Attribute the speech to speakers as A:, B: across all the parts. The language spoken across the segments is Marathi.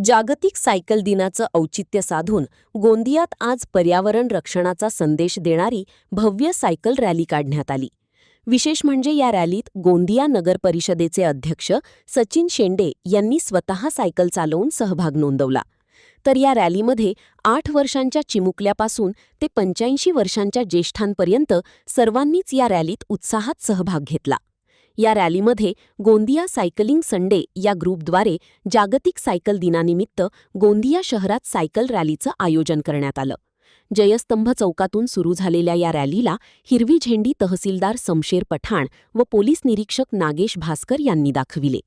A: जागतिक सायकल दिनाचं औचित्य साधून गोंदियात आज पर्यावरण रक्षणाचा संदेश देणारी भव्य सायकल रॅली काढण्यात आली. विशेष म्हणजे या रॅलीत गोंदिया नगर परिषदेचे अध्यक्ष सचिन शेंडे यांनी स्वतः सायकल चालवून सहभाग नोंदवला. तर या रॅलीमध्ये 8 वर्षांच्या चिमुकल्यापासून ते 85 वर्षांच्या ज्येष्ठांपर्यंत सर्वांनीच या रॅलीत उत्साहात सहभाग घेतला. या रॅलीमध्ये गोंदिया सायकलिंग संडे या ग्रुपद्वारे जागतिक सायकल दिनानिमित्त गोंदिया शहरात सायकल रॅलीचं आयोजन करण्यात आलं. जयस्तंभ चौकातून सुरू झालेल्या या रॅलीला हिरवी झेंडी तहसीलदार समशेर पठाण व पोलीस निरीक्षक नागेश भास्कर यांनी दाखविले.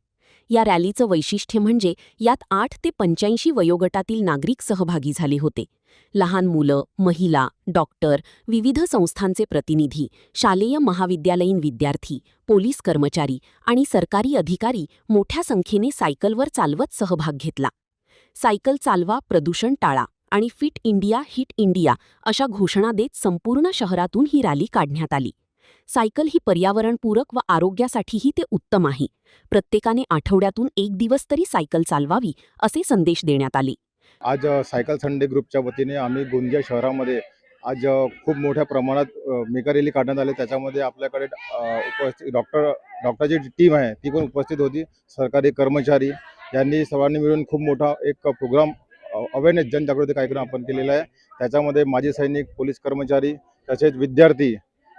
A: या रॅलीचं वैशिष्ट्य म्हणजे यात 8 ते 85 वयोगटातील नागरिक सहभागी झाले होते. लहान मुलं, महिला, डॉक्टर, विविध संस्थांचे प्रतिनिधी, शालेय महाविद्यालयीन विद्यार्थी, पोलीस कर्मचारी आणि सरकारी अधिकारी मोठ्या संख्येने सायकलवर चालवत सहभाग घेतला. सायकल चालवा, प्रदूषण टाळा आणि फिट इंडिया, हिट इंडिया अशा घोषणा देत संपूर्ण शहरातून ही रॅली काढण्यात आली. सायकल ही पर्यावरणपूरक व आरोग्यासाठीही ते उत्तम आहे. प्रत्येकाने आठवड्यातून 1 दिवस तरी सायकल चालवावी असे संदेश देण्यात आले.
B: आज सायकल संडे ग्रुपच्या वतीने आम्ही गोंदिया शहरामध्ये आज खूप मोठ्या प्रमाणात मेगा रॅली काढण्यात आली. त्याच्यामध्ये आपल्याकडे उपस्थित डॉक्टरची टीम आहे ती पण उपस्थित होती. सरकारी कर्मचारी यांनी सर्वांनी मिळून खूप मोठा एक प्रोग्राम अवेअरनेस जनजागृती कार्यक्रम आपण केलेला आहे. त्याच्यामध्ये माजी सैनिक, पोलीस कर्मचारी, तसेच विद्यार्थी,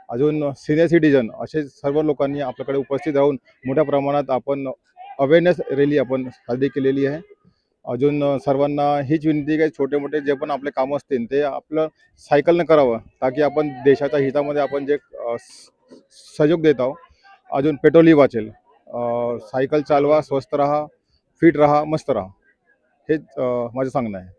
B: अजून सिनियर सिटीजन असे सर्व लोकांनी आपल्याकडे उपस्थित राहून मोठ्या प्रमाणात आपण अवेअरनेस रॅली आपण साजरी केलेली आहे. अजून सर्वांना हीच विनंती आहे की छोटे मोठे जे पण आपले कामं असतील ते आपलं सायकलनं करावं, ताकी आपण देशाच्या हितामध्ये आपण जे सहयोग देत आहोत. अजून पेट्रोलही वाचेल. सायकल चालवा, स्वस्त रहा, फिट रहा, मस्त रहा, हेच माझं सांगणं आहे.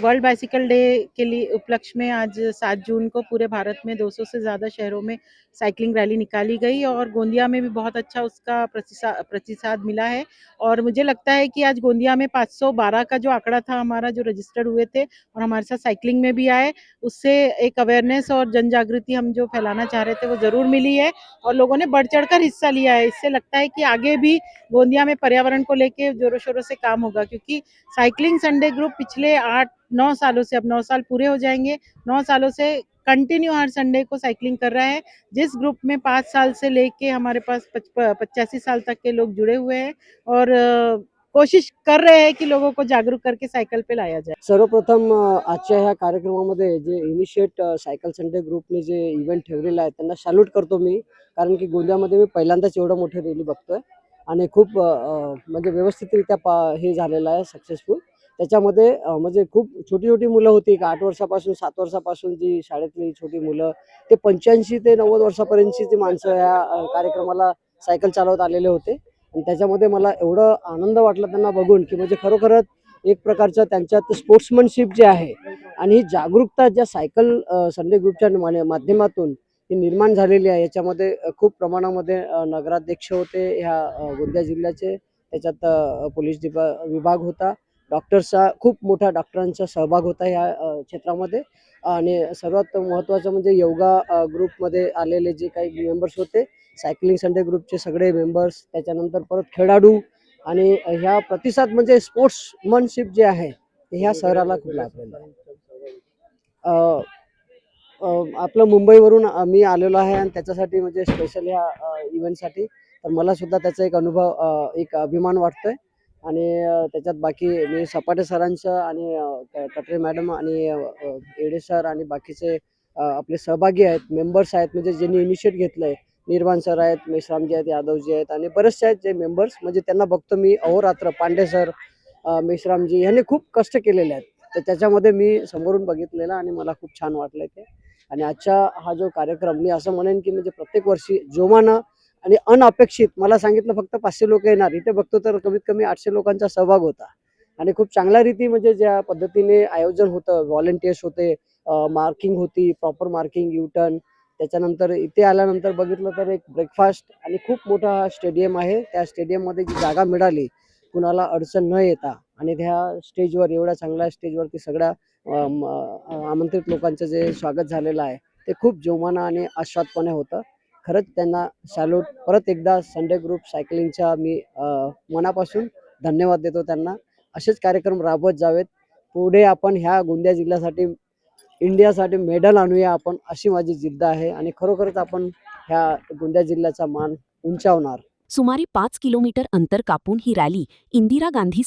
C: वर्ल्ड बाइसिकल डे के लिए उपलक्ष्य में आज 7 जून को पूरे भारत में 200 से ज़्यादा शहरों में साइकिलिंग रैली निकाली गई और गोंदिया में भी बहुत अच्छा उसका प्रतिसाद मिला है। और मुझे लगता है कि आज गोंदिया में 512 का जो आंकड़ा था हमारा, जो रजिस्टर्ड हुए थे और हमारे साथ साइकिलिंग में भी आए, उससे एक अवेयरनेस और जन जागृति हम जो फैलाना चाह रहे थे वो ज़रूर मिली है और लोगों ने बढ़ चढ़कर हिस्सा लिया है। इससे लगता है कि आगे भी गोंदिया में पर्यावरण को लेके जोरों शोरों से काम होगा, क्योंकि साइकिलिंग संडे ग्रुप पिछले 8-9 सालों से, अब 9 साल पूरे हो जाएंगे, 9 सालों से कंटिन्यू हर संडे को साइकिलिंग कर रहा है। जिस ग्रुप में 5 साल से लेके हमारे पास 85 साल तक के लोग जुड़े हुए हैं और कोशिश कर रहे हैं कि लोगों को जागरूक करके सायकल पे लाया जाए.
D: सर्वप्रथम आजच्या ह्या कार्यक्रमामध्ये जे इनिशिएट सायकल संडे ग्रुपने जे इव्हेंट ठेवलेला आहे त्यांना सॅल्यूट करतो मी, कारण की गोंदियामध्ये मी पहिल्यांदाच एवढं मोठं रॅली बघतोय आणि खूप म्हणजे व्यवस्थितरित्या हे झालेलं आहे, सक्सेसफुल. त्याच्यामध्ये म्हणजे खूप छोटी मुलं होती, 8 वर्षापासून 7 वर्षापासून जी शाळेतली छोटी मुलं ते 85 ते 90 वर्षापर्यंतची जी माणसं ह्या कार्यक्रमाला सायकल चालवत आलेले होते. आणि त्याच्यामध्ये मला एवढं आनंद वाटला त्यांना बघून, की म्हणजे खरोखरच एक प्रकारचं त्यांच्यात स्पोर्ट्समनशिप जे आहे आणि ही जागरूकता ज्या सायकल संडे ग्रुपच्या माध्यमातून ही निर्माण झालेली आहे. याच्यामध्ये खूप प्रमाणामध्ये नगराध्यक्ष होते ह्या गोंदिया जिल्ह्याचे, त्याच्यात पोलीस विभाग होता, डॉक्टर्सचा खूप मोठा डॉक्टरांचा सहभाग होता ह्या क्षेत्रामध्ये. आणि सर्वात महत्त्वाचं म्हणजे योगा ग्रुपमध्ये आलेले जे काही मेंबर्स होते, सायकलिंग संडे ग्रुपचे सगळे मेंबर्स, त्याच्यानंतर परत खेळाडू आणि ह्या प्रतिसाद म्हणजे स्पोर्ट्समनशिप जे आहे ते ह्या शहराला खूप लाभलेलं आहे. आपलं मुंबईवरून मी आलेलो आहे आणि त्याच्यासाठी म्हणजे स्पेशल ह्या इव्हेंटसाठी, तर मला सुद्धा त्याचा एक अनुभव, एक अभिमान वाटतोय. आणि त्याच्यात बाकी मी सपाटे सरांचं आणि कटरे मॅडम आणि एडे सर आणि बाकीचे आपले सहभागी आहेत, मेंबर्स आहेत, म्हणजे ज्यांनी इनिशिएट घेतलंय. निर्वाण सर आहेत, मेश्रामजी आहेत, यादवजी आहेत आणि बरेचसे आहेत जे मेंबर्स, म्हणजे त्यांना बघतो मी अहोरात्र. पांडे सर, मेश्रामजी यांनी खूप कष्ट केलेले आहेत, तर त्याच्यामध्ये मी समोरून बघितलेलं आणि मला खूप छान वाटलं ते. आणि आजचा हा जो कार्यक्रम, मी असं म्हणेन की म्हणजे प्रत्येक वर्षी जोमानं आणि अनअपेक्षित, मला सांगितलं फक्त 500 लोक येणार, इथे बघतो तर कमीत कमी 800 लोकांचा सहभाग होता आणि खूप चांगल्या रीती म्हणजे ज्या पद्धतीने आयोजन होतं, व्हॉलंटियर्स होते, मार्किंग होती, प्रॉपर मार्किंग, यू टर्न. त्याच्यानंतर इथे आल्यानंतर बघितलं तर एक ब्रेकफास्ट आणि खूप मोठा स्टेडियम आहे. त्या स्टेडियममध्ये जी जागा मिळाली कुणाला अडचण न येता, आणि त्या स्टेजवर, एवढ्या चांगल्या स्टेजवरती सगळ्या आमंत्रित लोकांचं जे स्वागत झालेलं आहे ते खूप जोमानं आणि आस्वादपणे होतं. खरंच त्यांना सॅल्यूट. परत एकदा संडे ग्रुप सायकलिंगच्या मी मनापासून धन्यवाद देतो त्यांना. असेच कार्यक्रम राबवत जावेत. पुढे आपण ह्या गोंदिया जिल्ह्यासाठी इंडियासाठी मेडल आणूया आपण, अशी माझी जिद्द आहे आणि खरोखरच आपण ह्या गोंदिया जिल्ह्याचा मान उंचावणार.
A: सुमारे 5 किलोमीटर अंतर कापून ही रॅली इंदिरा गांधी